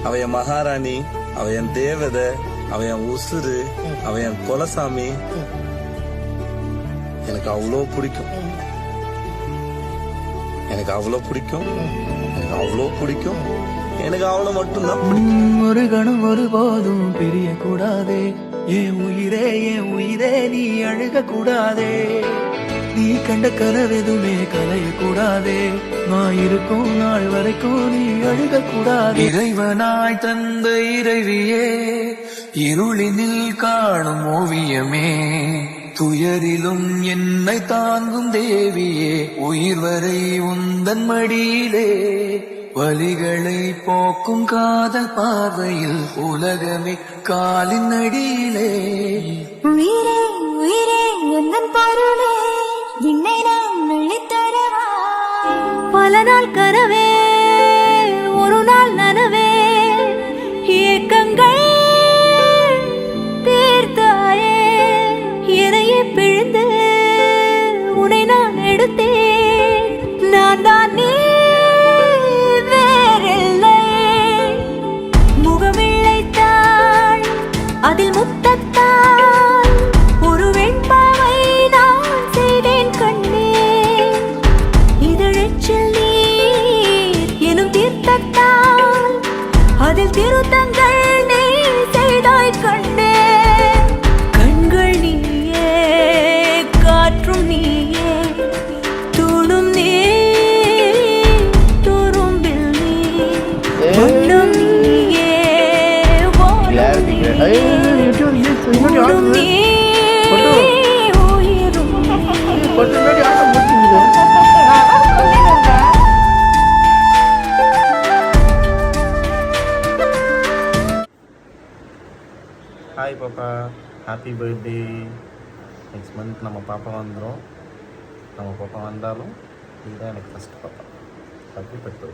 அவ என் மகாராணி, அவ என் தேவதை, அவ என் உசுறு, அவ என் குலசாமி. எனக்கு அவ்வளோ பிடிக்கும், எனக்கு அவ்வளோ பிடிக்கும், எனக்கு அவ்வளோ பிடிக்கும், எனக்கு அவ்வளோ மட்டும்தான் பிடிக்கும். ஒரு கணம் ஒரு போதும் பிரிய கூடாதே, என் உயிரே நீ அழுக கூடாதே. நீ கண்ட கனவெதுமே கலைய கூடாதே, நான் இருக்கும் நாள் வரைக்கும் நீ அழுக கூடாது. இறைவனாய் தந்த இறைவியே, இருளினில் காணும் ஓவியமே, துயரிலும் என்னை தாங்கும் தேவியே, உயிர் வரை உந்தன் மடியிலே, வலிகளை போக்கும் காதல் பார்வையில் உலகமே காலின் அடியிலே. உயிரே உயிரே எந்தன் பொருளே, என்னை நான் அள்ளித்தரவா. பல நாள் கனவே ஒரு நாள் நனவே, ஏக்கங்கள் தீர்த்தாயே, என்னையே பிழிந்து உன்னை நான் எடுத்தேன். நான் தான் நீ வேறில்லை. முகமிழைத்தாள் அதில் முத்தத்தால் ஒரு வெண்பாவை நான் செய்தேன் கண்ணே. இதழச்சில் நீர் எனும் தீர்த்தத்தால் அதில் திருத்தங்கள் நீ செய்தாய் கண்ணே. கண்கள் நீயே, காற்றும் நீயே, தூணும் நீ, துரும்பில் நீ, ஒன்றும் நீயே, வாழும் நீயே, உயிரும் நீ, உயிரும் ஹாய் பாப்பா, ஹாப்பி பர்த்டே. நெக்ஸ்ட் மந்த் நம்ம பாப்பா வந்துடும். நம்ம பாப்பா வந்தாலும் இதுதான் எனக்கு ஃபஸ்ட் பாப்பா. Happy birthday.